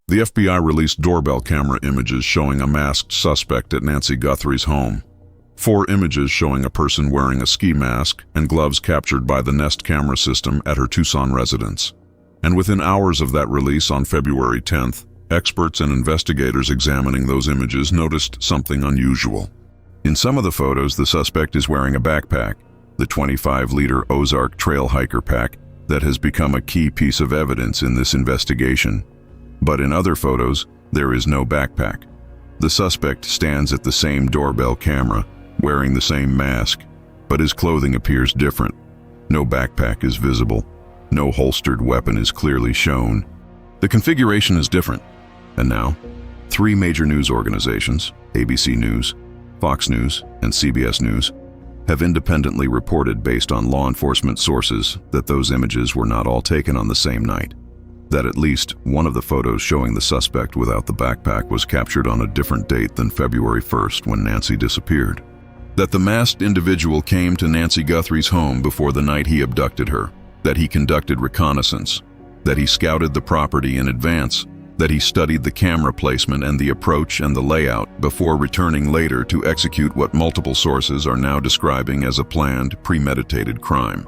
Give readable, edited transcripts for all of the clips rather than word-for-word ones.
The FBI released doorbell camera images showing a masked suspect at Nancy Guthrie's home. 4 images showing a person wearing a ski mask and gloves captured by the Nest camera system at her Tucson residence. And within hours of that release on February 10th, experts and investigators examining those images noticed something unusual. In some of the photos, the suspect is wearing a backpack, the 25-liter Ozark Trail Hiker pack that has become a key piece of evidence in this investigation. But in other photos, there is no backpack. The suspect stands at the same doorbell camera, wearing the same mask, but his clothing appears different. No backpack is visible. No holstered weapon is clearly shown. The configuration is different. And now, 3 major news organizations, ABC News, Fox News, and CBS News, have independently reported based on law enforcement sources that those images were not all taken on the same night. That at least one of the photos showing the suspect without the backpack was captured on a different date than February 1st when Nancy disappeared. That the masked individual came to Nancy Guthrie's home before the night he abducted her. That he conducted reconnaissance. That he scouted the property in advance. That he studied the camera placement and the approach and the layout before returning later to execute what multiple sources are now describing as a planned, premeditated crime.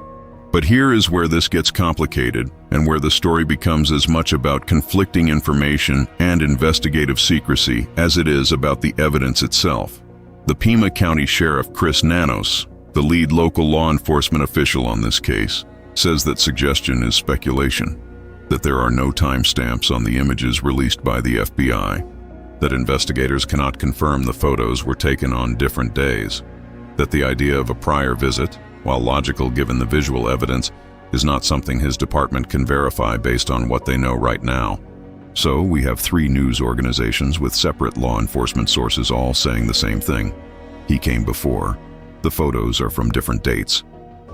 But here is where this gets complicated and where the story becomes as much about conflicting information and investigative secrecy as it is about the evidence itself. The Pima County Sheriff Chris Nanos, the lead local law enforcement official on this case, says that suggestion is speculation, that there are no timestamps on the images released by the FBI, that investigators cannot confirm the photos were taken on different days, that the idea of a prior visit, while logical given the visual evidence, is not something his department can verify based on what they know right now. So we have 3 news organizations with separate law enforcement sources all saying the same thing. He came before. The photos are from different dates.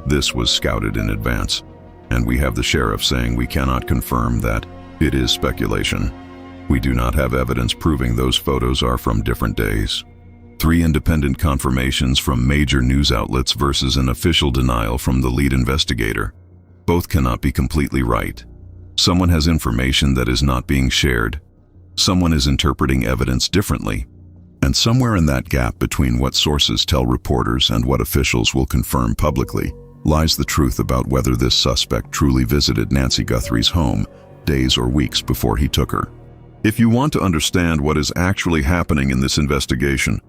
This was scouted in advance. And we have the sheriff saying we cannot confirm that. It is speculation. We do not have evidence proving those photos are from different days. 3 independent confirmations from major news outlets versus an official denial from the lead investigator. Both cannot be completely right. Someone has information that is not being shared. Someone is interpreting evidence differently. And somewhere in that gap between what sources tell reporters and what officials will confirm publicly lies the truth about whether this suspect truly visited Nancy Guthrie's home days or weeks before he took her. If you want to understand what is actually happening in this investigation,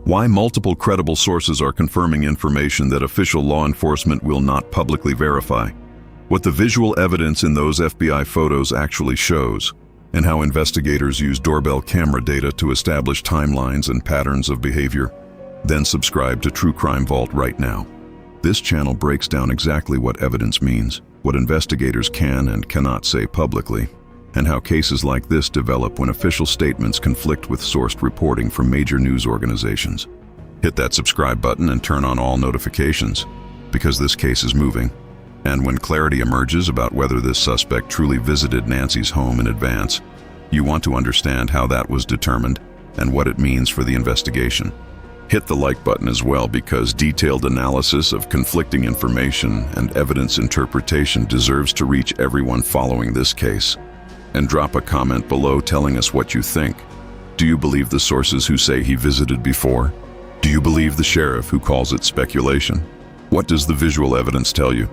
why multiple credible sources are confirming information that official law enforcement will not publicly verify, what the visual evidence in those FBI photos actually shows, and how investigators use doorbell camera data to establish timelines and patterns of behavior, then subscribe to True Crime Vault right now. This channel breaks down exactly what evidence means, what investigators can and cannot say publicly, and how cases like this develop when official statements conflict with sourced reporting from major news organizations. Hit that subscribe button and turn on all notifications, because this case is moving. And when clarity emerges about whether this suspect truly visited Nancy's home in advance, you want to understand how that was determined and what it means for the investigation. Hit the like button as well, because detailed analysis of conflicting information and evidence interpretation deserves to reach everyone following this case. And drop a comment below telling us what you think. Do you believe the sources who say he visited before? Do you believe the sheriff who calls it speculation? What does the visual evidence tell you?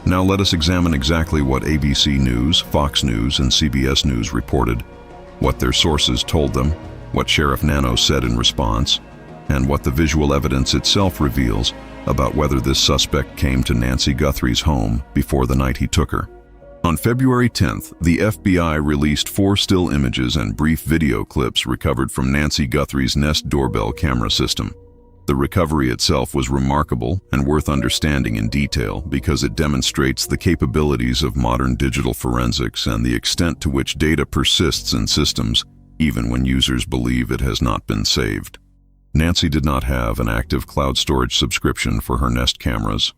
Now let us examine exactly what ABC News, Fox News, and CBS News reported, what their sources told them, what Sheriff Nanos said in response, and what the visual evidence itself reveals about whether this suspect came to Nancy Guthrie's home before the night he took her. On February 10th, the FBI released 4 still images and brief video clips recovered from Nancy Guthrie's Nest doorbell camera system. The recovery itself was remarkable and worth understanding in detail because it demonstrates the capabilities of modern digital forensics and the extent to which data persists in systems, even when users believe it has not been saved. Nancy did not have an active cloud storage subscription for her Nest cameras.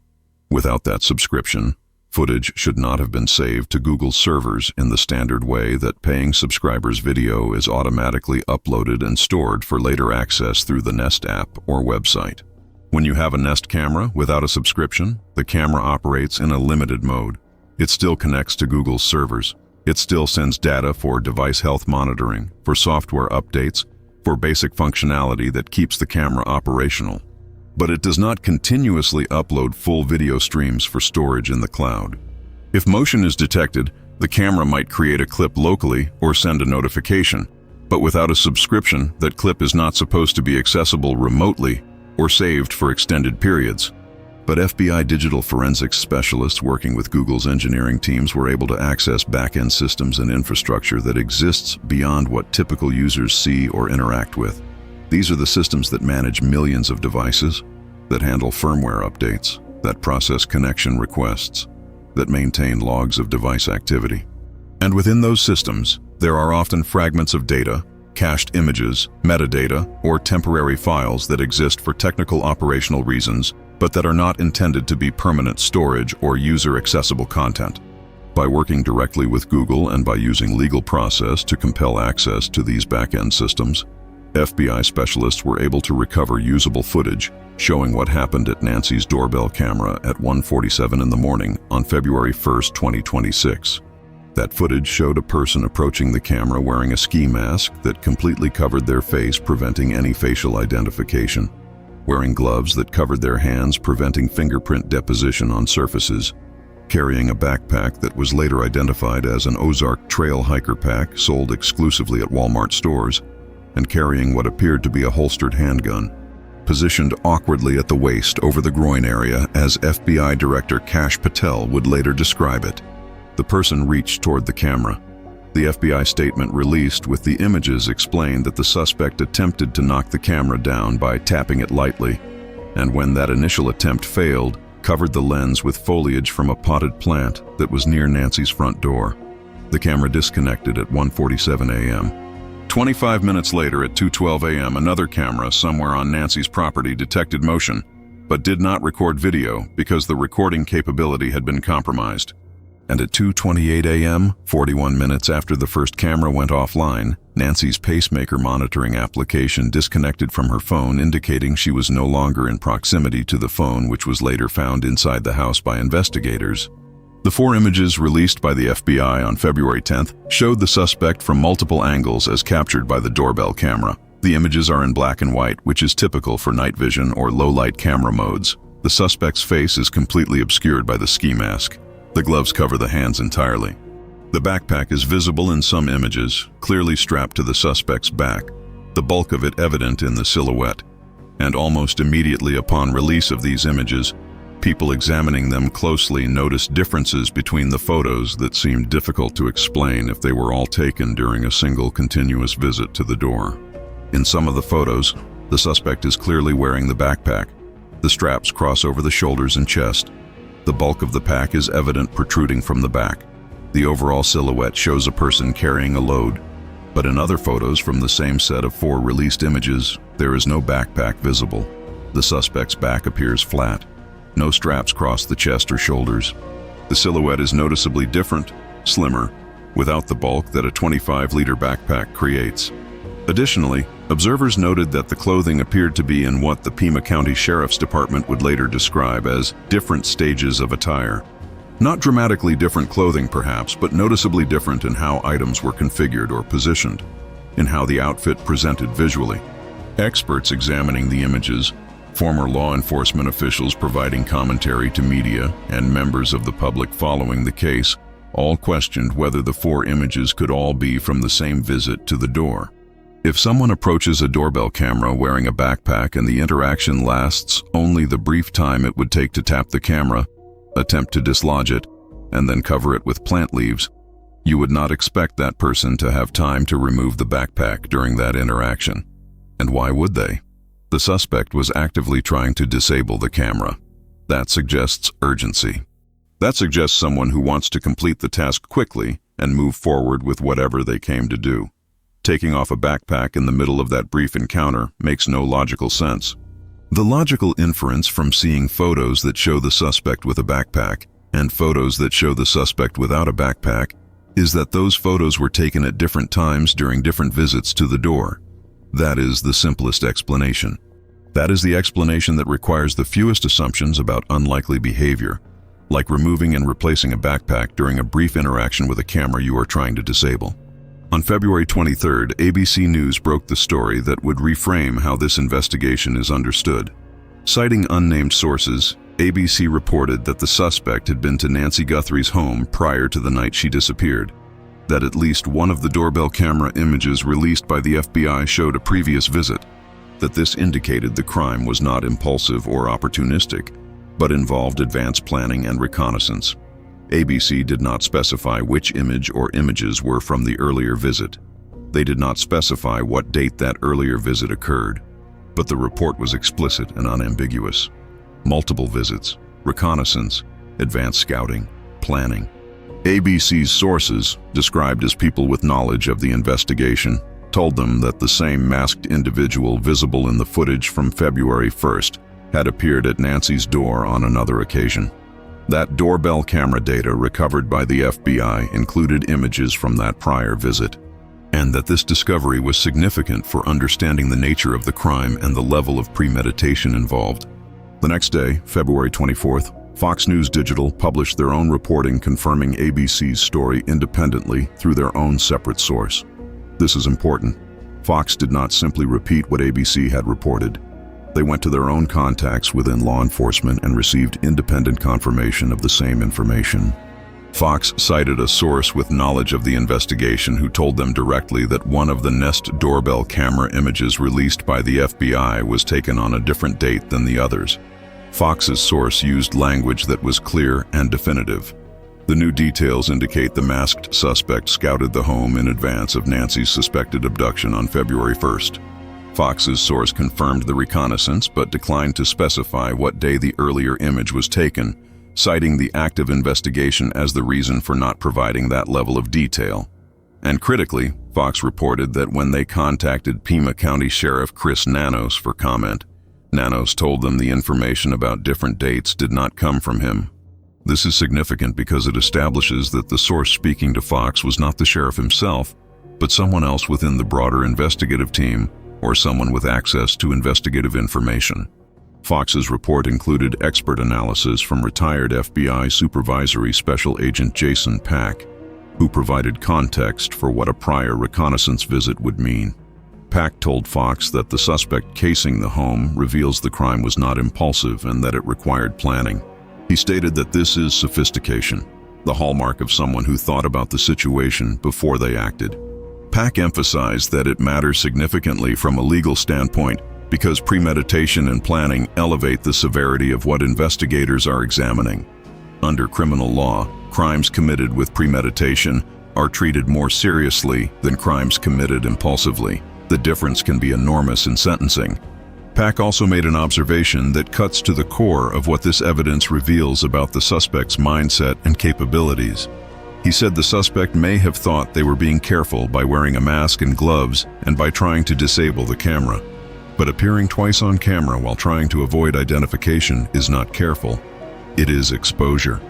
Without that subscription, footage should not have been saved to Google's servers in the standard way that paying subscribers' video is automatically uploaded and stored for later access through the Nest app or website. When you have a Nest camera without a subscription, the camera operates in a limited mode. It still connects to Google's servers, It still sends data for device health monitoring, for software updates, for basic functionality that keeps the camera operational. But it does not continuously upload full video streams for storage in the cloud. If motion is detected, the camera might create a clip locally or send a notification, but without a subscription, that clip is not supposed to be accessible remotely or saved for extended periods. But FBI digital forensics specialists working with Google's engineering teams were able to access back-end systems and infrastructure that exists beyond what typical users see or interact with. These are the systems that manage millions of devices, that handle firmware updates, that process connection requests, that maintain logs of device activity. And within those systems, there are often fragments of data, cached images, metadata, or temporary files that exist for technical operational reasons, but that are not intended to be permanent storage or user-accessible content. By working directly with Google and by using legal process to compel access to these back-end systems, FBI specialists were able to recover usable footage showing what happened at Nancy's doorbell camera at 1:47 in the morning on February 1, 2026. That footage showed a person approaching the camera wearing a ski mask that completely covered their face, preventing any facial identification, wearing gloves that covered their hands, preventing fingerprint deposition on surfaces, carrying a backpack that was later identified as an Ozark Trail hiker pack sold exclusively at Walmart stores, and carrying what appeared to be a holstered handgun, positioned awkwardly at the waist over the groin area as FBI Director Kash Patel would later describe it. The person reached toward the camera. The FBI statement released with the images explained that the suspect attempted to knock the camera down by tapping it lightly, and when that initial attempt failed, covered the lens with foliage from a potted plant that was near Nancy's front door. The camera disconnected at 1:47 a.m. 25 minutes later at 2:12 a.m., another camera somewhere on Nancy's property detected motion, but did not record video because the recording capability had been compromised. And at 2:28 a.m., 41 minutes after the first camera went offline, Nancy's pacemaker monitoring application disconnected from her phone, indicating she was no longer in proximity to the phone, which was later found inside the house by investigators. The 4 images released by the FBI on February 10th showed the suspect from multiple angles as captured by the doorbell camera. The images are in black and white, which is typical for night vision or low-light camera modes. The suspect's face is completely obscured by the ski mask. The gloves cover the hands entirely. The backpack is visible in some images, clearly strapped to the suspect's back, the bulk of it evident in the silhouette. And almost immediately upon release of these images, people examining them closely noticed differences between the photos that seemed difficult to explain if they were all taken during a single continuous visit to the door. In some of the photos, the suspect is clearly wearing the backpack. The straps cross over the shoulders and chest. The bulk of the pack is evident protruding from the back. The overall silhouette shows a person carrying a load, but in other photos from the same set of 4 released images, there is no backpack visible. The suspect's back appears flat. No straps cross the chest or shoulders. The silhouette is noticeably different, slimmer, without the bulk that a 25-liter backpack creates. Additionally, observers noted that the clothing appeared to be in what the Pima County Sheriff's Department would later describe as different stages of attire. Not dramatically different clothing perhaps, but noticeably different in how items were configured or positioned, in how the outfit presented visually. Experts examining the images, former law enforcement officials providing commentary to media, and members of the public following the case all questioned whether the 4 images could all be from the same visit to the door. If someone approaches a doorbell camera wearing a backpack and the interaction lasts only the brief time it would take to tap the camera, attempt to dislodge it, and then cover it with plant leaves, you would not expect that person to have time to remove the backpack during that interaction. And why would they? The suspect was actively trying to disable the camera. That suggests urgency. That suggests someone who wants to complete the task quickly and move forward with whatever they came to do. Taking off a backpack in the middle of that brief encounter makes no logical sense. The logical inference from seeing photos that show the suspect with a backpack and photos that show the suspect without a backpack is that those photos were taken at different times during different visits to the door. That is the simplest explanation. That is the explanation that requires the fewest assumptions about unlikely behavior. like removing and replacing a backpack during a brief interaction with a camera you are trying to disable. On February 23rd, ABC News broke the story that would reframe how this investigation is understood. Citing unnamed sources, ABC reported that the suspect had been to Nancy Guthrie's home prior to the night she disappeared, that at least one of the doorbell camera images released by the FBI showed a previous visit, that this indicated the crime was not impulsive or opportunistic, but involved advanced planning and reconnaissance. ABC did not specify which image or images were from the earlier visit. They did not specify what date that earlier visit occurred, but the report was explicit and unambiguous. Multiple visits, reconnaissance, advanced scouting, planning. ABC's sources, described as people with knowledge of the investigation, told them that the same masked individual visible in the footage from February 1st had appeared at Nancy's door on another occasion. That doorbell camera data recovered by the FBI included images from that prior visit, and that this discovery was significant for understanding the nature of the crime and the level of premeditation involved. The next day, February 24th, Fox News Digital published their own reporting confirming ABC's story independently through their own separate source. This is important. Fox did not simply repeat what ABC had reported. They went to their own contacts within law enforcement and received independent confirmation of the same information. Fox cited a source with knowledge of the investigation who told them directly that one of the Nest doorbell camera images released by the FBI was taken on a different date than the others. Fox's source used language that was clear and definitive. The new details indicate the masked suspect scouted the home in advance of Nancy's suspected abduction on February 1st. Fox's source confirmed the reconnaissance but declined to specify what day the earlier image was taken, citing the active investigation as the reason for not providing that level of detail. And critically, Fox reported that when they contacted Pima County Sheriff Chris Nanos for comment, Nanos told them the information about different dates did not come from him. This is significant because it establishes that the source speaking to Fox was not the sheriff himself, but someone else within the broader investigative team or someone with access to investigative information. Fox's report included expert analysis from retired FBI Supervisory Special Agent Jason Pack, who provided context for what a prior reconnaissance visit would mean. Pack told Fox that the suspect casing the home reveals the crime was not impulsive and that it required planning. He stated that this is sophistication, the hallmark of someone who thought about the situation before they acted. Pack emphasized that it matters significantly from a legal standpoint because premeditation and planning elevate the severity of what investigators are examining. Under criminal law, crimes committed with premeditation are treated more seriously than crimes committed impulsively. The difference can be enormous in sentencing. Pack also made an observation that cuts to the core of what this evidence reveals about the suspect's mindset and capabilities. He said the suspect may have thought they were being careful by wearing a mask and gloves and by trying to disable the camera. But appearing twice on camera while trying to avoid identification is not careful. It is exposure.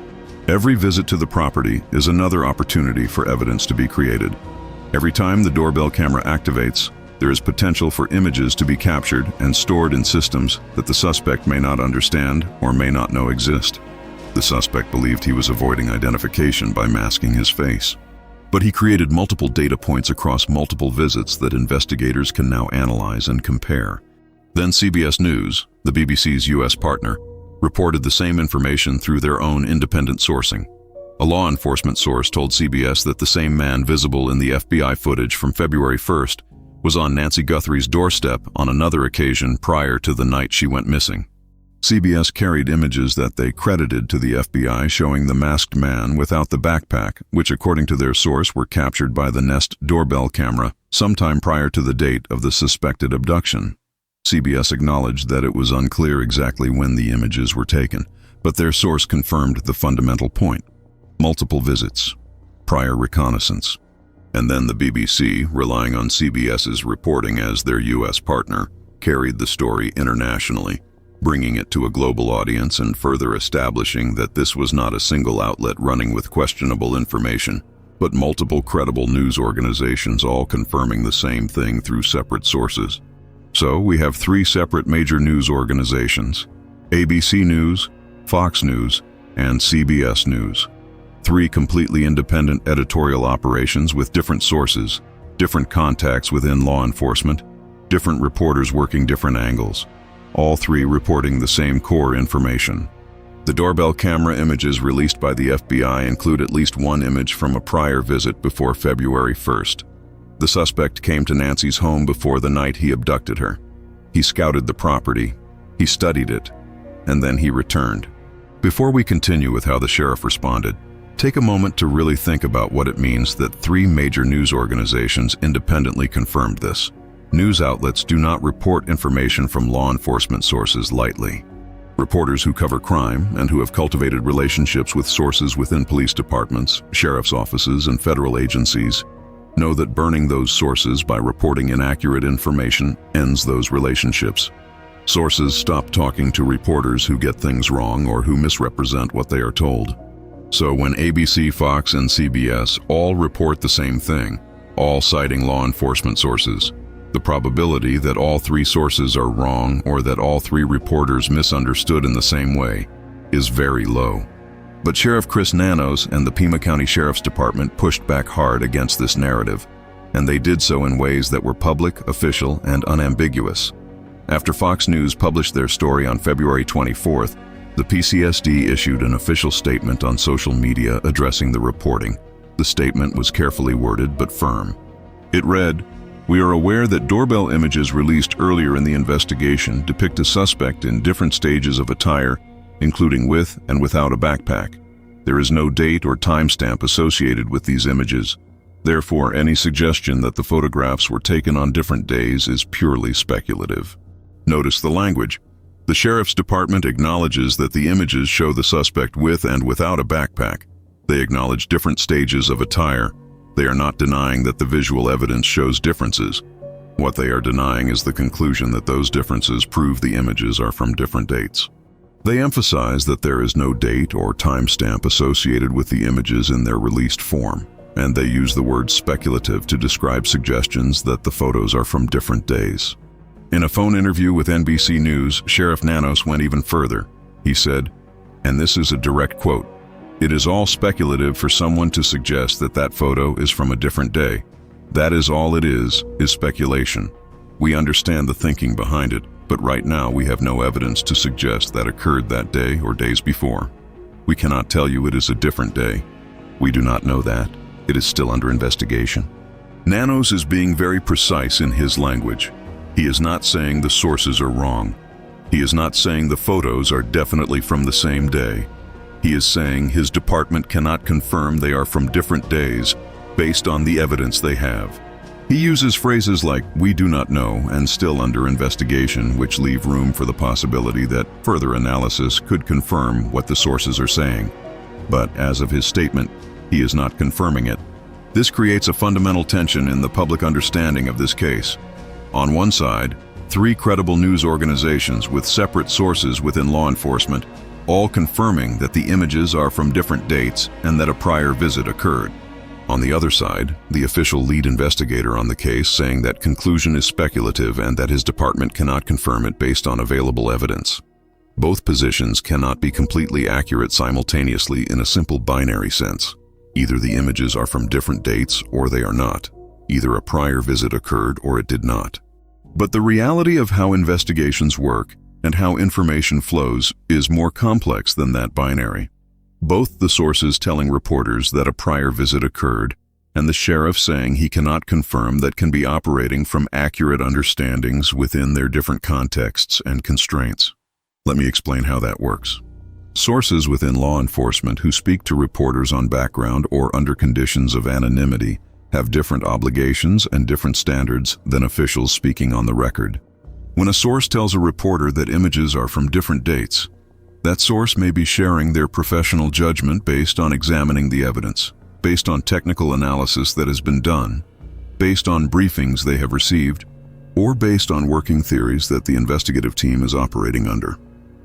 Every visit to the property is another opportunity for evidence to be created. Every time the doorbell camera activates, there is potential for images to be captured and stored in systems that the suspect may not understand or may not know exist. The suspect believed he was avoiding identification by masking his face. But he created multiple data points across multiple visits that investigators can now analyze and compare. Then CBS News, the BBC's US partner, reported the same information through their own independent sourcing. A law enforcement source told CBS that the same man visible in the FBI footage from February 1st was on Nancy Guthrie's doorstep on another occasion prior to the night she went missing. CBS carried images that they credited to the FBI showing the masked man without the backpack, which according to their source were captured by the Nest doorbell camera sometime prior to the date of the suspected abduction. CBS acknowledged that it was unclear exactly when the images were taken, but their source confirmed the fundamental point. Multiple visits, prior reconnaissance. And then the BBC, relying on CBS's reporting as their US partner, carried the story internationally, bringing it to a global audience and further establishing that this was not a single outlet running with questionable information, but multiple credible news organizations all confirming the same thing through separate sources. So we have 3 separate major news organizations: ABC News, Fox News, and CBS News. 3 completely independent editorial operations with different sources, different contacts within law enforcement, different reporters working different angles, all 3 reporting the same core information. The doorbell camera images released by the FBI include at least one image from a prior visit before February 1st. The suspect came to Nancy's home before the night he abducted her. He scouted the property, he studied it, and then he returned. Before we continue with how the sheriff responded, take a moment to really think about what it means that 3 major news organizations independently confirmed this. News outlets do not report information from law enforcement sources lightly. Reporters who cover crime and who have cultivated relationships with sources within police departments, sheriff's offices, and federal agencies know that burning those sources by reporting inaccurate information ends those relationships. Sources stop talking to reporters who get things wrong or who misrepresent what they are told. So when ABC, Fox, and CBS all report the same thing, all citing law enforcement sources, the probability that all 3 sources are wrong or that all 3 reporters misunderstood in the same way is very low. But Sheriff Chris Nanos and the Pima County Sheriff's Department pushed back hard against this narrative, and they did so in ways that were public, official, and unambiguous. After Fox News published their story on February 24th, the PCSD issued an official statement on social media addressing the reporting. The statement was carefully worded but firm. It read, "We are aware that doorbell images released earlier in the investigation depict a suspect in different stages of attire, including with and without a backpack. There is no date or timestamp associated with these images. Therefore, any suggestion that the photographs were taken on different days is purely speculative." Notice the language. The Sheriff's Department acknowledges that the images show the suspect with and without a backpack. They acknowledge different stages of attire. They are not denying that the visual evidence shows differences. What they are denying is the conclusion that those differences prove the images are from different dates. They emphasize that there is no date or timestamp associated with the images in their released form, and they use the word speculative to describe suggestions that the photos are from different days. In a phone interview with NBC News, Sheriff Nanos went even further. He said, and this is a direct quote, "It is all speculative for someone to suggest that that photo is from a different day. That is all it is speculation. We understand the thinking behind it, but right now we have no evidence to suggest that occurred that day or days before. We cannot tell you it is a different day. We do not know that. It is still under investigation." Nanos is being very precise in his language. He is not saying the sources are wrong. He is not saying the photos are definitely from the same day. He is saying his department cannot confirm they are from different days based on the evidence they have. He uses phrases like, "we do not know," and "still under investigation," which leave room for the possibility that further analysis could confirm what the sources are saying. But as of his statement, he is not confirming it. This creates a fundamental tension in the public understanding of this case. On one side, 3 credible news organizations with separate sources within law enforcement, all confirming that the images are from different dates and that a prior visit occurred. On the other side, the official lead investigator on the case saying that conclusion is speculative and that his department cannot confirm it based on available evidence. Both positions cannot be completely accurate simultaneously in a simple binary sense. Either the images are from different dates or they are not. Either a prior visit occurred or it did not. But the reality of how investigations work and how information flows is more complex than that binary. Both the sources telling reporters that a prior visit occurred and the sheriff saying he cannot confirm that can be operating from accurate understandings within their different contexts and constraints. Let me explain how that works. Sources within law enforcement who speak to reporters on background or under conditions of anonymity have different obligations and different standards than officials speaking on the record. When a source tells a reporter that images are from different dates, that source may be sharing their professional judgment based on examining the evidence, based on technical analysis that has been done, based on briefings they have received, or based on working theories that the investigative team is operating under.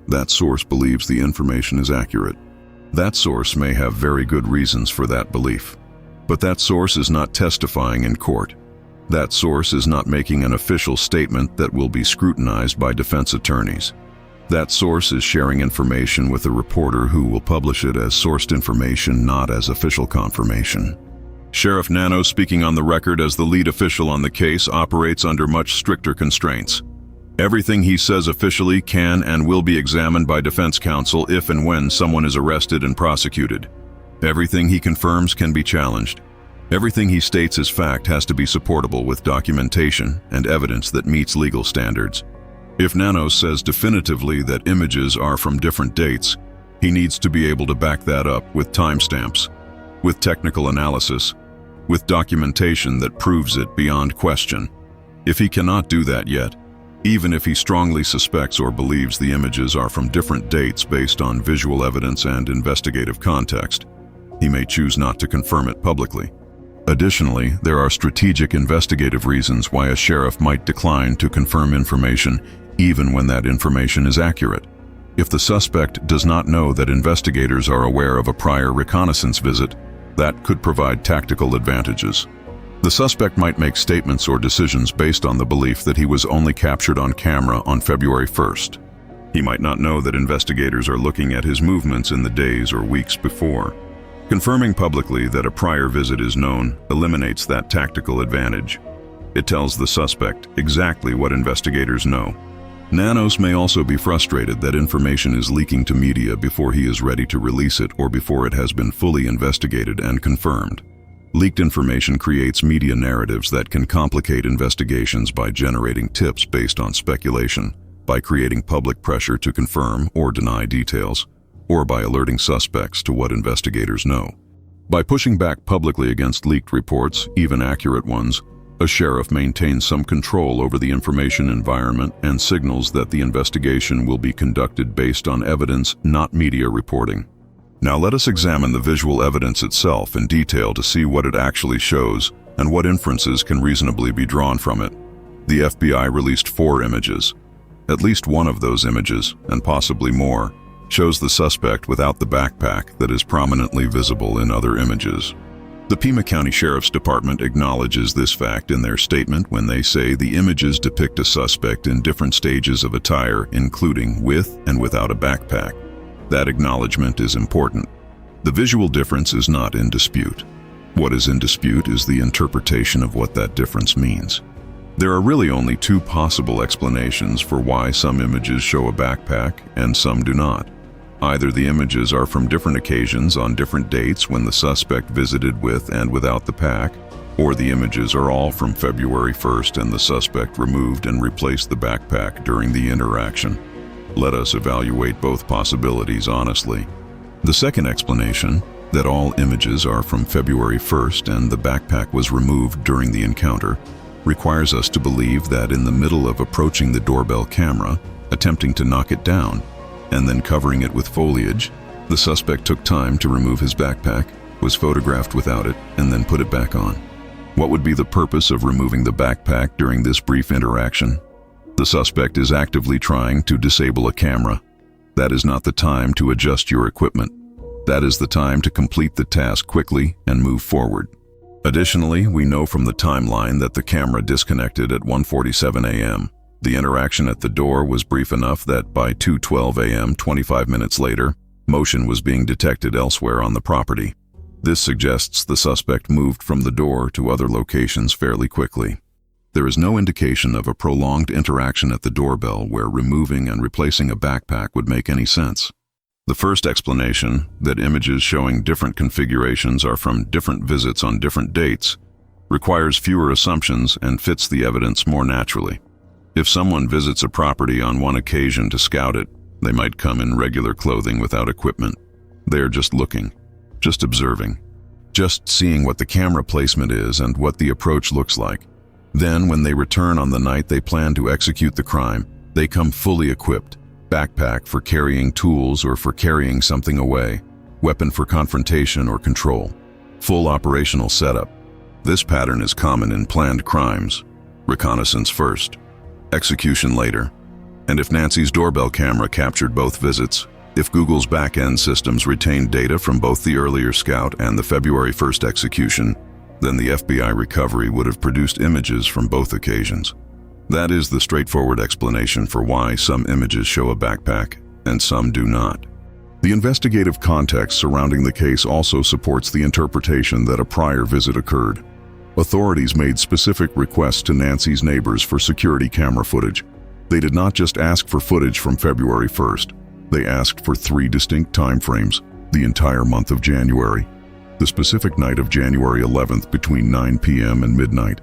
That source believes the information is accurate. That source may have very good reasons for that belief. But that source is not testifying in court. That source is not making an official statement that will be scrutinized by defense attorneys. That source is sharing information with a reporter who will publish it as sourced information, not as official confirmation. Sheriff Nano, speaking on the record as the lead official on the case, operates under much stricter constraints. Everything he says officially can and will be examined by defense counsel if and when someone is arrested and prosecuted. Everything he confirms can be challenged. Everything he states as fact has to be supportable with documentation and evidence that meets legal standards. If Nano says definitively that images are from different dates, he needs to be able to back that up with timestamps, with technical analysis, with documentation that proves it beyond question. If he cannot do that yet, even if he strongly suspects or believes the images are from different dates based on visual evidence and investigative context, he may choose not to confirm it publicly. Additionally, there are strategic investigative reasons why a sheriff might decline to confirm information even when that information is accurate. If the suspect does not know that investigators are aware of a prior reconnaissance visit, that could provide tactical advantages. The suspect might make statements or decisions based on the belief that he was only captured on camera on February 1st. He might not know that investigators are looking at his movements in the days or weeks before. Confirming publicly that a prior visit is known eliminates that tactical advantage. It tells the suspect exactly what investigators know. Nanos may also be frustrated that information is leaking to media before he is ready to release it or before it has been fully investigated and confirmed. Leaked information creates media narratives that can complicate investigations by generating tips based on speculation, by creating public pressure to confirm or deny details, or by alerting suspects to what investigators know. By pushing back publicly against leaked reports, even accurate ones, a sheriff maintains some control over the information environment and signals that the investigation will be conducted based on evidence, not media reporting. Now let us examine the visual evidence itself in detail to see what it actually shows and what inferences can reasonably be drawn from it. The FBI released 4 images. At least one of those images, and possibly more, shows the suspect without the backpack that is prominently visible in other images. The Pima County Sheriff's Department acknowledges this fact in their statement when they say the images depict a suspect in different stages of attire, including with and without a backpack. That acknowledgement is important. The visual difference is not in dispute. What is in dispute is the interpretation of what that difference means. There are really only 2 possible explanations for why some images show a backpack and some do not. Either the images are from different occasions on different dates when the suspect visited with and without the pack, or the images are all from February 1st and the suspect removed and replaced the backpack during the interaction. Let us evaluate both possibilities honestly. The second explanation, that all images are from February 1st and the backpack was removed during the encounter, requires us to believe that in the middle of approaching the doorbell camera, attempting to knock it down, and then covering it with foliage, the suspect took time to remove his backpack, was photographed without it, and then put it back on. What would be the purpose of removing the backpack during this brief interaction? The suspect is actively trying to disable a camera. That is not the time to adjust your equipment. That is the time to complete the task quickly and move forward. Additionally, we know from the timeline that the camera disconnected at 1:47 a.m. The interaction at the door was brief enough that by 2:12 a.m., 25 minutes later, motion was being detected elsewhere on the property. This suggests the suspect moved from the door to other locations fairly quickly. There is no indication of a prolonged interaction at the doorbell where removing and replacing a backpack would make any sense. The first explanation, that images showing different configurations are from different visits on different dates, requires fewer assumptions and fits the evidence more naturally. If someone visits a property on one occasion to scout it, they might come in regular clothing without equipment. They are just looking, just observing, just seeing what the camera placement is and what the approach looks like. Then, when they return on the night they plan to execute the crime, they come fully equipped. Backpack for carrying tools or for carrying something away, weapon for confrontation or control, full operational setup. This pattern is common in planned crimes. Reconnaissance first, execution later. And if Nancy's doorbell camera captured both visits, if Google's back-end systems retained data from both the earlier scout and the February 1st execution, then the FBI recovery would have produced images from both occasions. That is the straightforward explanation for why some images show a backpack and some do not. The investigative context surrounding the case also supports the interpretation that a prior visit occurred. Authorities made specific requests to Nancy's neighbors for security camera footage. They did not just ask for footage from February 1st. They asked for 3 distinct time frames, the entire month of January, the specific night of January 11th between 9 p.m. and midnight,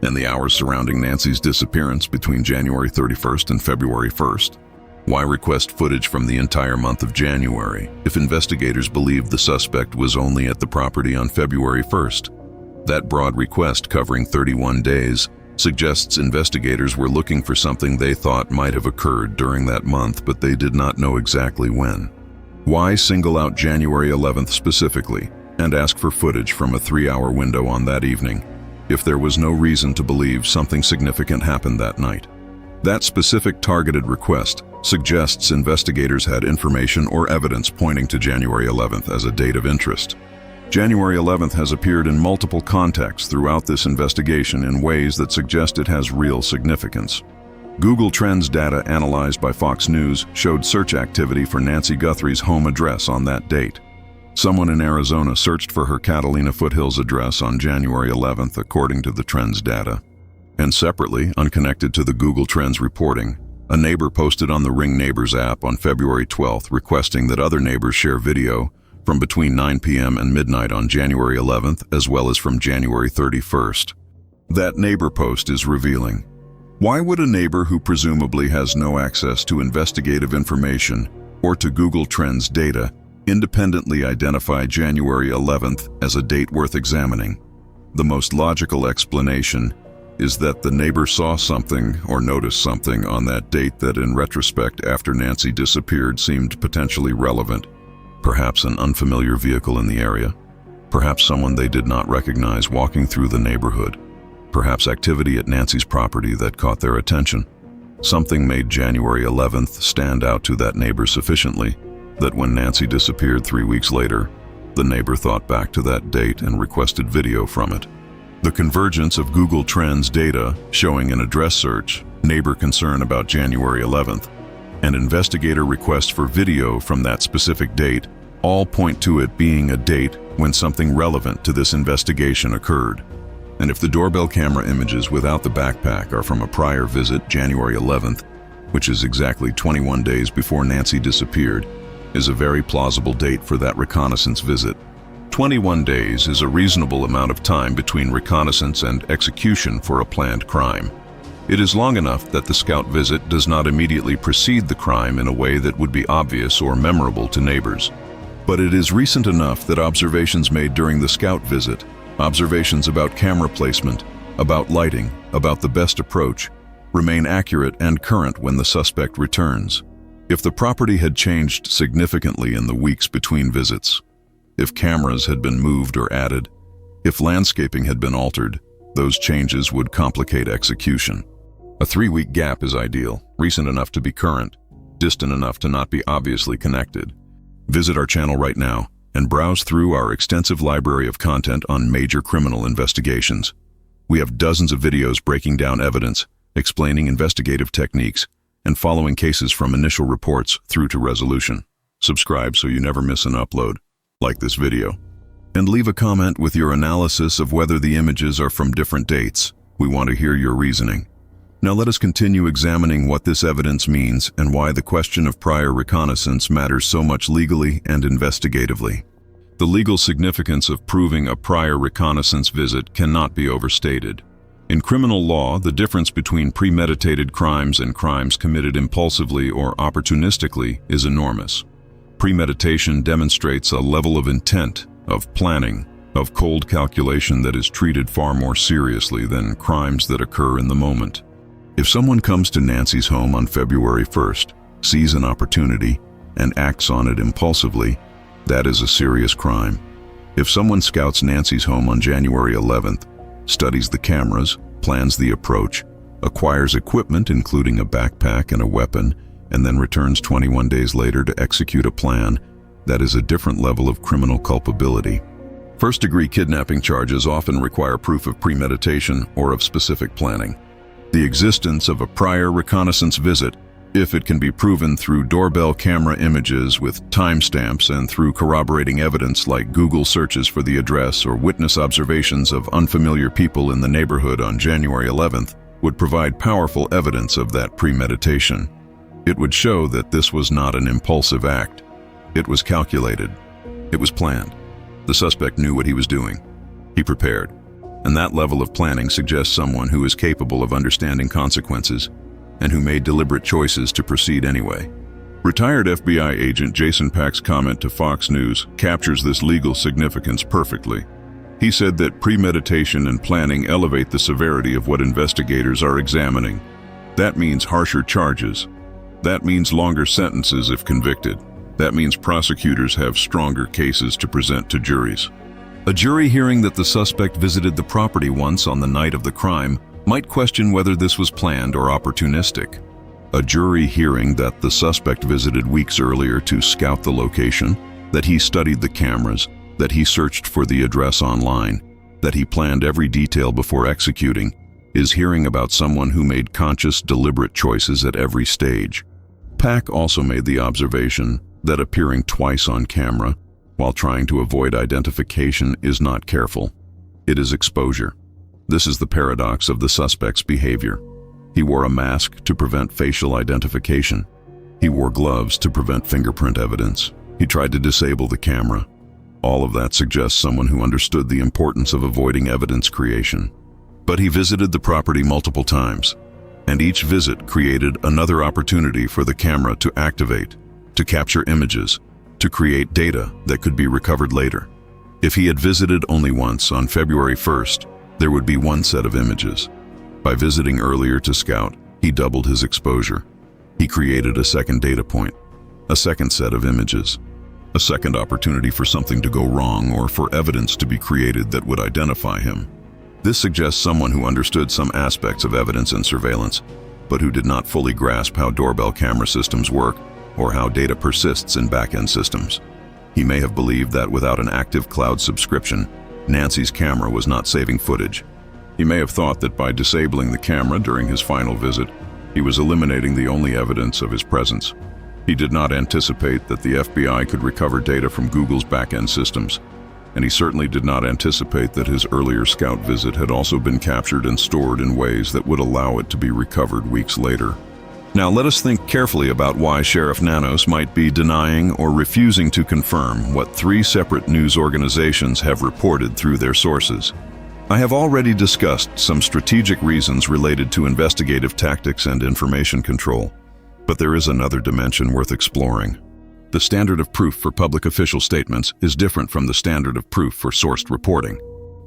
and the hours surrounding Nancy's disappearance between January 31st and February 1st. Why request footage from the entire month of January if investigators believed the suspect was only at the property on February 1st? That broad request covering 31 days suggests investigators were looking for something they thought might have occurred during that month, but they did not know exactly when. Why single out January 11th specifically and ask for footage from a 3-hour window on that evening if there was no reason to believe something significant happened that night? That specific targeted request suggests investigators had information or evidence pointing to January 11th as a date of interest. January 11th has appeared in multiple contexts throughout this investigation in ways that suggest it has real significance. Google Trends data analyzed by Fox News showed search activity for Nancy Guthrie's home address on that date. Someone in Arizona searched for her Catalina Foothills address on January 11th, according to the Trends data. And separately, unconnected to the Google Trends reporting, a neighbor posted on the Ring Neighbors app on February 12th requesting that other neighbors share video from between 9 p.m. and midnight on January 11th, as well as from January 31st. That neighbor post is revealing. Why would a neighbor who presumably has no access to investigative information or to Google Trends data independently identify January 11th as a date worth examining? The most logical explanation is that the neighbor saw something or noticed something on that date that in retrospect after Nancy disappeared seemed potentially relevant. Perhaps an unfamiliar vehicle in the area. Perhaps someone they did not recognize walking through the neighborhood. Perhaps activity at Nancy's property that caught their attention. Something made January 11th stand out to that neighbor sufficiently that when Nancy disappeared 3 weeks later, the neighbor thought back to that date and requested video from it. The convergence of Google Trends data showing an address search, neighbor concern about January 11th, and investigator request for video from that specific date all point to it being a date when something relevant to this investigation occurred. And if the doorbell camera images without the backpack are from a prior visit, January 11th, which is exactly 21 days before Nancy disappeared, is a very plausible date for that reconnaissance visit. 21 days is a reasonable amount of time between reconnaissance and execution for a planned crime. It is long enough that the scout visit does not immediately precede the crime in a way that would be obvious or memorable to neighbors. But it is recent enough that observations made during the scout visit, observations about camera placement, about lighting, about the best approach, remain accurate and current when the suspect returns. If the property had changed significantly in the weeks between visits, if cameras had been moved or added, if landscaping had been altered, those changes would complicate execution. A 3-week gap is ideal, recent enough to be current, distant enough to not be obviously connected. Visit our channel right now and browse through our extensive library of content on major criminal investigations. We have dozens of videos breaking down evidence, explaining investigative techniques, and following cases from initial reports through to resolution. Subscribe so you never miss an upload. Like this video. And leave a comment with your analysis of whether the images are from different dates. We want to hear your reasoning. Now let us continue examining what this evidence means and why the question of prior reconnaissance matters so much legally and investigatively. The legal significance of proving a prior reconnaissance visit cannot be overstated. In criminal law, the difference between premeditated crimes and crimes committed impulsively or opportunistically is enormous. Premeditation demonstrates a level of intent, of planning, of cold calculation that is treated far more seriously than crimes that occur in the moment. If someone comes to Nancy's home on February 1st, sees an opportunity, and acts on it impulsively, that is a serious crime. If someone scouts Nancy's home on January 11th, studies the cameras, plans the approach, acquires equipment including a backpack and a weapon, and then returns 21 days later to execute a plan, that is a different level of criminal culpability. First-degree kidnapping charges often require proof of premeditation or of specific planning. The existence of a prior reconnaissance visit, if it can be proven through doorbell camera images with timestamps and through corroborating evidence like Google searches for the address or witness observations of unfamiliar people in the neighborhood on January 11th, would provide powerful evidence of that premeditation. It would show that this was not an impulsive act. It was calculated. It was planned. The suspect knew what he was doing. He prepared. And that level of planning suggests someone who is capable of understanding consequences and who made deliberate choices to proceed anyway. Retired FBI agent Jason Pack's comment to Fox News captures this legal significance perfectly. He said that premeditation and planning elevate the severity of what investigators are examining. That means harsher charges. That means longer sentences if convicted. That means prosecutors have stronger cases to present to juries. A jury hearing that the suspect visited the property once on the night of the crime might question whether this was planned or opportunistic. A jury hearing that the suspect visited weeks earlier to scout the location, that he studied the cameras, that he searched for the address online, that he planned every detail before executing, is hearing about someone who made conscious, deliberate choices at every stage. Pack also made the observation that appearing twice on camera while trying to avoid identification is not careful. It is exposure. This is the paradox of the suspect's behavior. He wore a mask to prevent facial identification. He wore gloves to prevent fingerprint evidence. He tried to disable the camera. All of that suggests someone who understood the importance of avoiding evidence creation. But he visited the property multiple times, and each visit created another opportunity for the camera to activate, to capture images, to create data that could be recovered later. If he had visited only once on February 1st, there would be one set of images. By visiting earlier to scout, he doubled his exposure. He created a second data point, a second set of images, a second opportunity for something to go wrong or for evidence to be created that would identify him. This suggests someone who understood some aspects of evidence and surveillance, but who did not fully grasp how doorbell camera systems work or how data persists in back-end systems. He may have believed that without an active cloud subscription, Nancy's camera was not saving footage. He may have thought that by disabling the camera during his final visit, he was eliminating the only evidence of his presence. He did not anticipate that the FBI could recover data from Google's back-end systems, and he certainly did not anticipate that his earlier scout visit had also been captured and stored in ways that would allow it to be recovered weeks later. Now let us think carefully about why Sheriff Nanos might be denying or refusing to confirm what 3 separate news organizations have reported through their sources. I have already discussed some strategic reasons related to investigative tactics and information control, but there is another dimension worth exploring. The standard of proof for public official statements is different from the standard of proof for sourced reporting.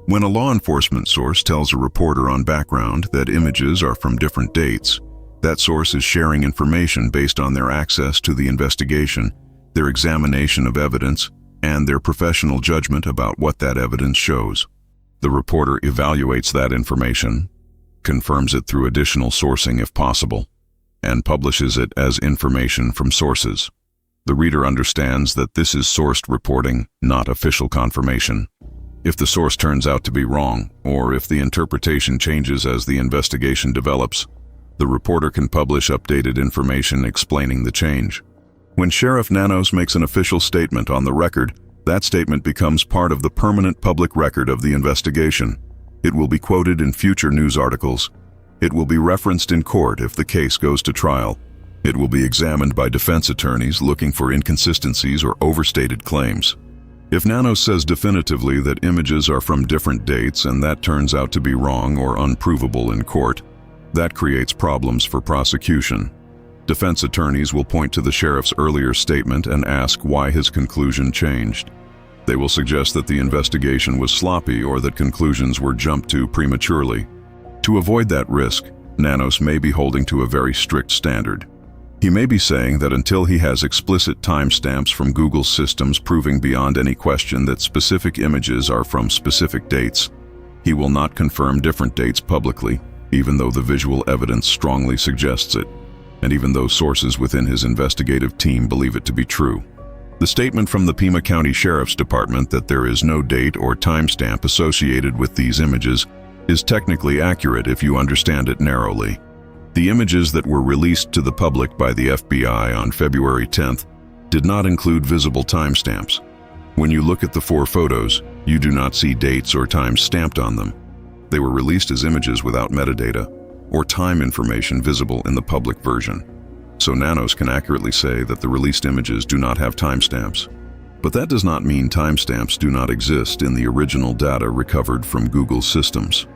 When a law enforcement source tells a reporter on background that images are from different dates, that source is sharing information based on their access to the investigation, their examination of evidence, and their professional judgment about what that evidence shows. The reporter evaluates that information, confirms it through additional sourcing if possible, and publishes it as information from sources. The reader understands that this is sourced reporting, not official confirmation. If the source turns out to be wrong, or if the interpretation changes as the investigation develops, the reporter can publish updated information explaining the change. When Sheriff Nanos makes an official statement on the record, that statement becomes part of the permanent public record of the investigation. It will be quoted in future news articles. It will be referenced in court if the case goes to trial. It will be examined by defense attorneys looking for inconsistencies or overstated claims. If Nanos says definitively that images are from different dates and that turns out to be wrong or unprovable in court, that creates problems for prosecution. Defense attorneys will point to the sheriff's earlier statement and ask why his conclusion changed. They will suggest that the investigation was sloppy or that conclusions were jumped to prematurely. To avoid that risk, Nanos may be holding to a very strict standard. He may be saying that until he has explicit timestamps from Google's systems proving beyond any question that specific images are from specific dates, he will not confirm different dates publicly, even though the visual evidence strongly suggests it, and even though sources within his investigative team believe it to be true. The statement from the Pima County Sheriff's Department that there is no date or timestamp associated with these images is technically accurate if you understand it narrowly. The images that were released to the public by the FBI on February 10th did not include visible timestamps. When you look at the 4 photos, you do not see dates or times stamped on them. They were released as images without metadata or time information visible in the public version. So Nanos can accurately say that the released images do not have timestamps. But that does not mean timestamps do not exist in the original data recovered from Google's systems.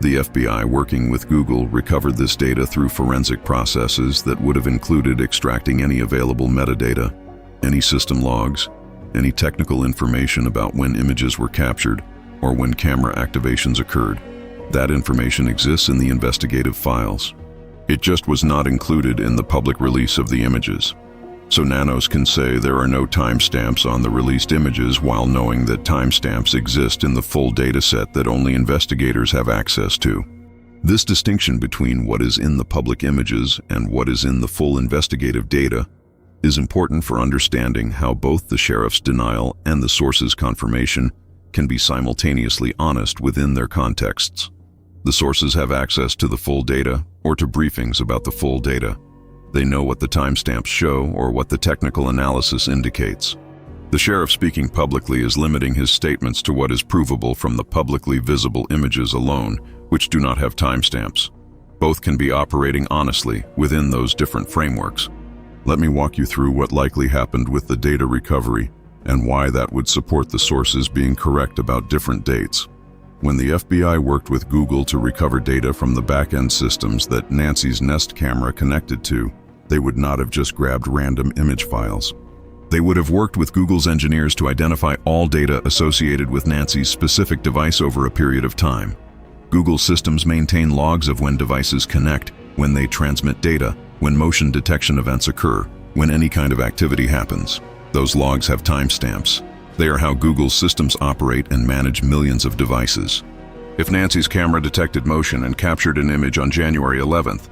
The FBI, working with Google, recovered this data through forensic processes that would have included extracting any available metadata, any system logs, any technical information about when images were captured or when camera activations occurred. That information exists in the investigative files. It just was not included in the public release of the images. So Nanos can say there are no timestamps on the released images while knowing that timestamps exist in the full dataset that only investigators have access to. This distinction between what is in the public images and what is in the full investigative data is important for understanding how both the sheriff's denial and the source's confirmation can be simultaneously honest within their contexts. The sources have access to the full data or to briefings about the full data. They know what the timestamps show or what the technical analysis indicates. The sheriff speaking publicly is limiting his statements to what is provable from the publicly visible images alone, which do not have timestamps. Both can be operating honestly within those different frameworks. Let me walk you through what likely happened with the data recovery and why that would support the sources being correct about different dates. When the FBI worked with Google to recover data from the back-end systems that Nancy's Nest camera connected to, they would not have just grabbed random image files. They would have worked with Google's engineers to identify all data associated with Nancy's specific device over a period of time. Google systems maintain logs of when devices connect, when they transmit data, when motion detection events occur, when any kind of activity happens. Those logs have timestamps. They are how Google's systems operate and manage millions of devices. If Nancy's camera detected motion and captured an image on January 11th,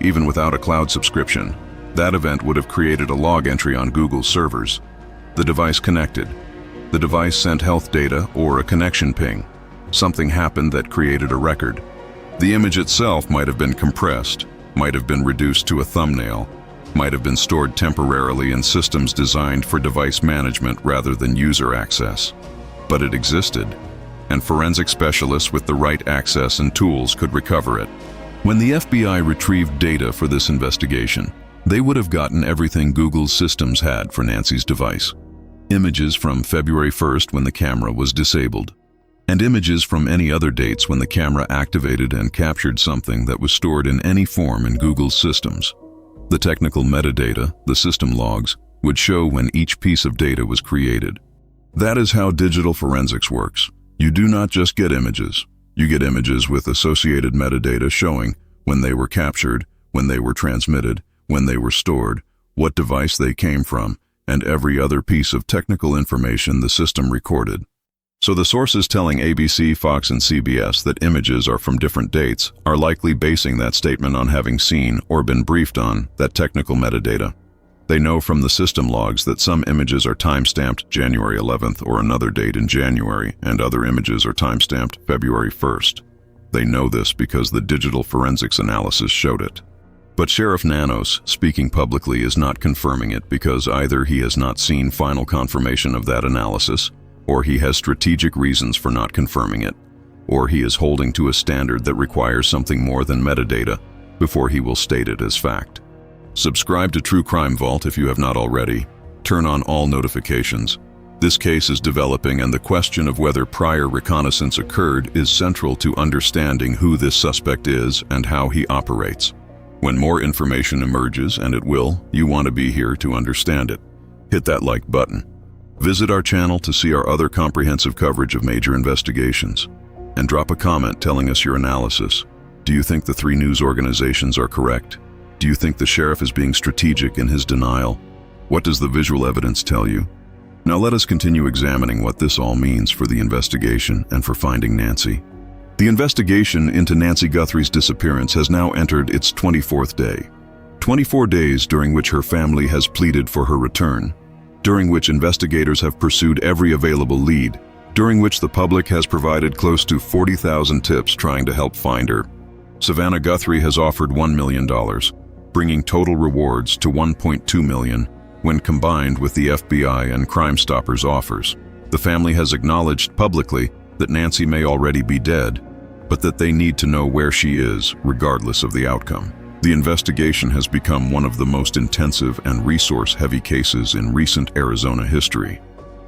even without a cloud subscription, that event would have created a log entry on Google's servers. The device connected. The device sent health data or a connection ping. Something happened that created a record. The image itself might have been compressed, might have been reduced to a thumbnail, might have been stored temporarily in systems designed for device management rather than user access. But it existed, and forensic specialists with the right access and tools could recover it. When the FBI retrieved data for this investigation, they would have gotten everything Google's systems had for Nancy's device. Images from February 1st when the camera was disabled, and images from any other dates when the camera activated and captured something that was stored in any form in Google's systems. The technical metadata, the system logs, would show when each piece of data was created. That is how digital forensics works. You do not just get images. You get images with associated metadata showing when they were captured, when they were transmitted, when they were stored, what device they came from, and every other piece of technical information the system recorded. So the sources telling ABC, Fox, and CBS that images are from different dates are likely basing that statement on having seen or been briefed on that technical metadata. They know from the system logs that some images are timestamped January 11th or another date in January, and other images are timestamped February 1st. They know this because the digital forensics analysis showed it. But Sheriff Nanos, speaking publicly, is not confirming it because either he has not seen final confirmation of that analysis, or he has strategic reasons for not confirming it, or he is holding to a standard that requires something more than metadata before he will state it as fact. Subscribe to True Crime Vault if you have not already. Turn on all notifications. This case is developing, and the question of whether prior reconnaissance occurred is central to understanding who this suspect is and how he operates. When more information emerges, and it will, you want to be here to understand it. Hit that like button. Visit our channel to see our other comprehensive coverage of major investigations. And drop a comment telling us your analysis. Do you think the 3 news organizations are correct? Do you think the sheriff is being strategic in his denial? What does the visual evidence tell you? Now let us continue examining what this all means for the investigation and for finding Nancy. The investigation into Nancy Guthrie's disappearance has now entered its 24th day. 24 days during which her family has pleaded for her return, during which investigators have pursued every available lead, during which the public has provided close to 40,000 tips trying to help find her. Savannah Guthrie has offered $1 million, bringing total rewards to $1.2 million when combined with the FBI and Crime Stoppers offers. The family has acknowledged publicly that Nancy may already be dead, but that they need to know where she is, regardless of the outcome. The investigation has become one of the most intensive and resource-heavy cases in recent Arizona history.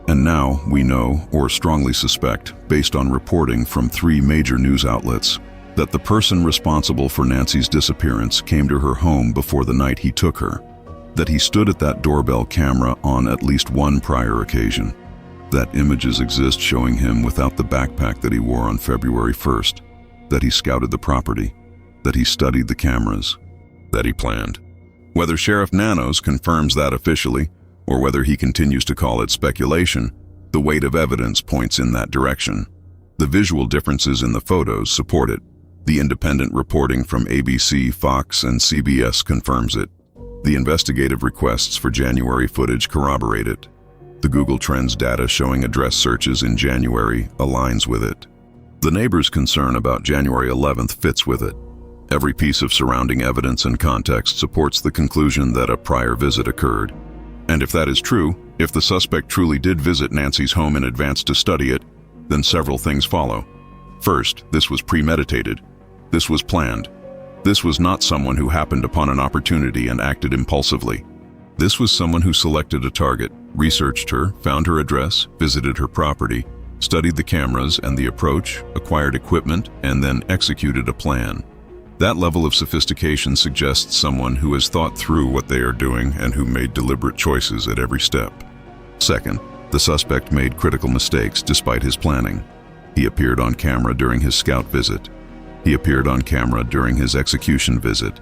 And now we know, or strongly suspect, based on reporting from 3 major news outlets, that the person responsible for Nancy's disappearance came to her home before the night he took her, that he stood at that doorbell camera on at least one prior occasion, that images exist showing him without the backpack that he wore on February 1st, that he scouted the property, that he studied the cameras, that he planned. Whether Sheriff Nanos confirms that officially, or whether he continues to call it speculation, the weight of evidence points in that direction. The visual differences in the photos support it. The independent reporting from ABC, Fox, and CBS confirms it. The investigative requests for January footage corroborate it. The Google Trends data showing address searches in January aligns with it. The neighbors' concern about January 11th fits with it. Every piece of surrounding evidence and context supports the conclusion that a prior visit occurred. And if that is true, if the suspect truly did visit Nancy's home in advance to study it, then several things follow. First, this was premeditated. This was planned. This was not someone who happened upon an opportunity and acted impulsively. This was someone who selected a target, researched her, found her address, visited her property, studied the cameras and the approach, acquired equipment, and then executed a plan. That level of sophistication suggests someone who has thought through what they are doing and who made deliberate choices at every step. Second, the suspect made critical mistakes despite his planning. He appeared on camera during his scout visit. He appeared on camera during his execution visit.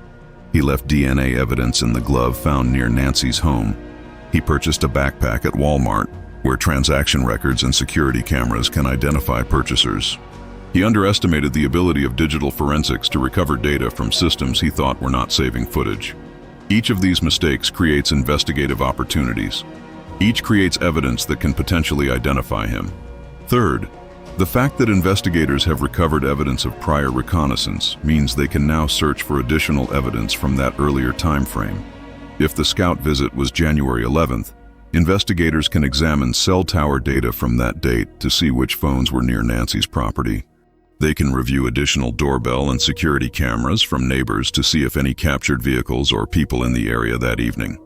He left DNA evidence in the glove found near Nancy's home. He purchased a backpack at Walmart, where transaction records and security cameras can identify purchasers. He underestimated the ability of digital forensics to recover data from systems he thought were not saving footage. Each of these mistakes creates investigative opportunities. Each creates evidence that can potentially identify him. Third, the fact that investigators have recovered evidence of prior reconnaissance means they can now search for additional evidence from that earlier time frame. If the scout visit was January 11th, investigators can examine cell tower data from that date to see which phones were near Nancy's property. They can review additional doorbell and security cameras from neighbors to see if any captured vehicles or people in the area that evening.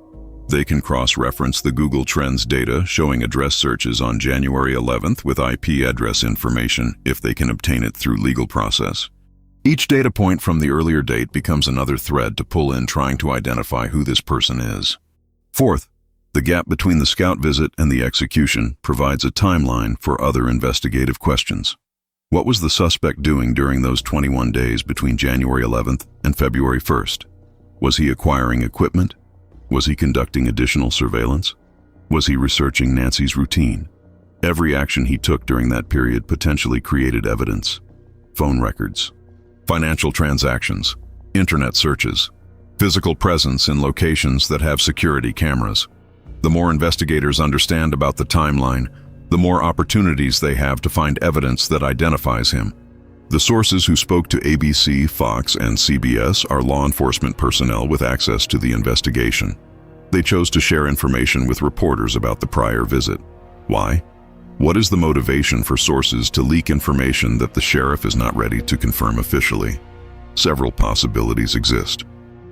They can cross-reference the Google Trends data showing address searches on January 11th with IP address information if they can obtain it through legal process. Each data point from the earlier date becomes another thread to pull in trying to identify who this person is. Fourth, the gap between the scout visit and the execution provides a timeline for other investigative questions. What was the suspect doing during those 21 days between January 11th and February 1st? Was he acquiring equipment? Was he conducting additional surveillance? Was he researching Nancy's routine? Every action he took during that period potentially created evidence. Phone records, financial transactions, internet searches, physical presence in locations that have security cameras. The more investigators understand about the timeline, the more opportunities they have to find evidence that identifies him. The sources who spoke to ABC, Fox, and CBS are law enforcement personnel with access to the investigation. They chose to share information with reporters about the prior visit. Why? What is the motivation for sources to leak information that the sheriff is not ready to confirm officially? Several possibilities exist.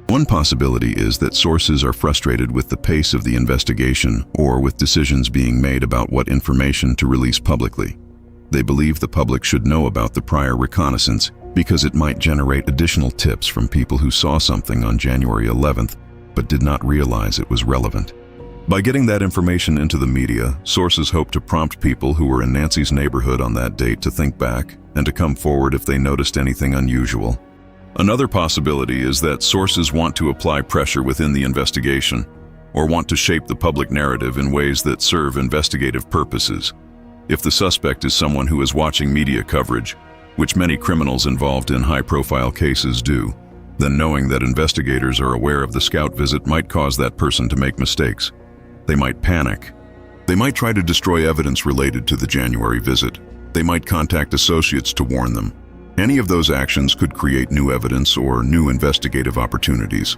One possibility is that sources are frustrated with the pace of the investigation or with decisions being made about what information to release publicly. They believe the public should know about the prior reconnaissance because it might generate additional tips from people who saw something on January 11th but did not realize it was relevant. By getting that information into the media, sources hope to prompt people who were in Nancy's neighborhood on that date to think back and to come forward if they noticed anything unusual. Another possibility is that sources want to apply pressure within the investigation or want to shape the public narrative in ways that serve investigative purposes. If the suspect is someone who is watching media coverage, which many criminals involved in high-profile cases do, then knowing that investigators are aware of the scout visit might cause that person to make mistakes. They might panic. They might try to destroy evidence related to the January visit. They might contact associates to warn them. Any of those actions could create new evidence or new investigative opportunities.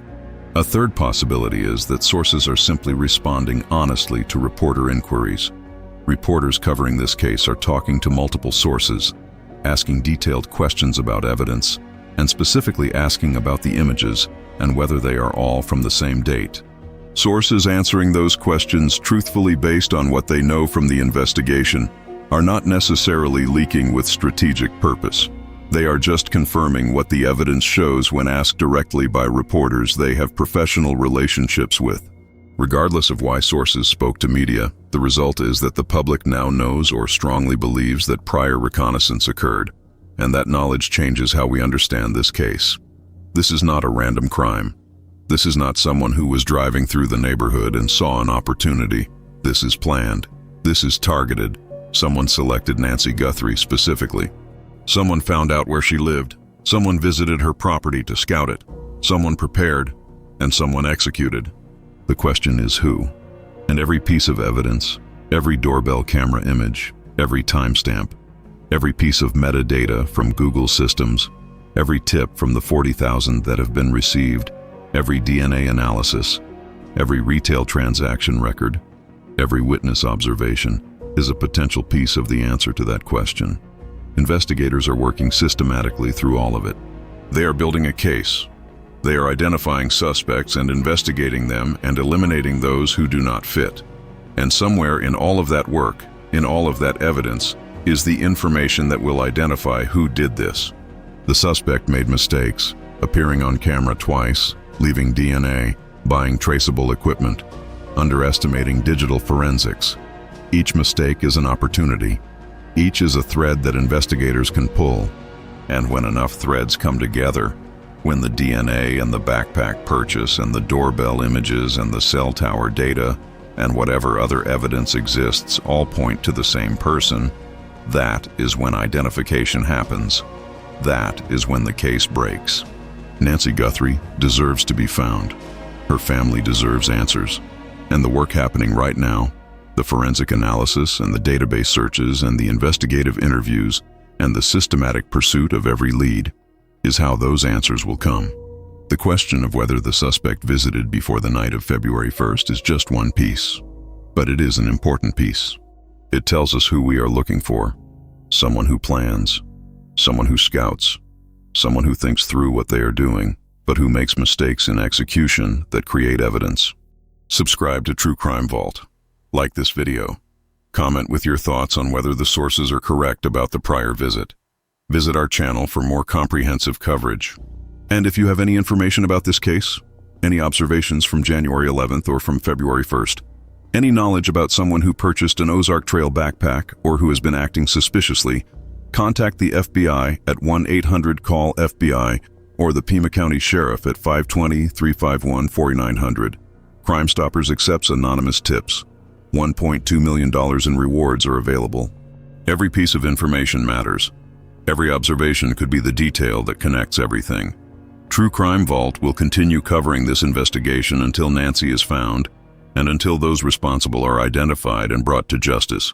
A third possibility is that sources are simply responding honestly to reporter inquiries. Reporters covering this case are talking to multiple sources, asking detailed questions about evidence, and specifically asking about the images and whether they are all from the same date. Sources answering those questions truthfully based on what they know from the investigation are not necessarily leaking with strategic purpose. They are just confirming what the evidence shows when asked directly by reporters they have professional relationships with. Regardless of why sources spoke to media, the result is that the public now knows or strongly believes that prior reconnaissance occurred, and that knowledge changes how we understand this case. This is not a random crime. This is not someone who was driving through the neighborhood and saw an opportunity. This is planned. This is targeted. Someone selected Nancy Guthrie specifically. Someone found out where she lived. Someone visited her property to scout it. Someone prepared, and someone executed. The question is who? And every piece of evidence, every doorbell camera image, every timestamp, every piece of metadata from Google systems, every tip from the 40,000 that have been received, every DNA analysis, every retail transaction record, every witness observation is a potential piece of the answer to that question. Investigators are working systematically through all of it. They are building a case. They are identifying suspects and investigating them and eliminating those who do not fit. And somewhere in all of that work, in all of that evidence, is the information that will identify who did this. The suspect made mistakes, appearing on camera twice, leaving DNA, buying traceable equipment, underestimating digital forensics. Each mistake is an opportunity. Each is a thread that investigators can pull. And when enough threads come together, when the DNA and the backpack purchase and the doorbell images and the cell tower data and whatever other evidence exists all point to the same person, that is when identification happens. That is when the case breaks. Nancy Guthrie deserves to be found. Her family deserves answers. And the work happening right now, the forensic analysis and the database searches and the investigative interviews and the systematic pursuit of every lead, is how those answers will come. The question of whether the suspect visited before the night of February 1st is just one piece, but it is an important piece. It tells us who we are looking for. Someone who plans, someone who scouts, someone who thinks through what they are doing, but who makes mistakes in execution that create evidence. Subscribe to True Crime Vault. Like this video. Comment with your thoughts on whether the sources are correct about the prior visit. Visit our channel for more comprehensive coverage. And if you have any information about this case, any observations from January 11th or from February 1st, any knowledge about someone who purchased an Ozark Trail backpack or who has been acting suspiciously, contact the FBI at 1-800-CALL-FBI or the Pima County Sheriff at 520-351-4900. Crime Stoppers accepts anonymous tips. $1.2 million in rewards are available. Every piece of information matters. Every observation could be the detail that connects everything. True Crime Vault will continue covering this investigation until Nancy is found and until those responsible are identified and brought to justice.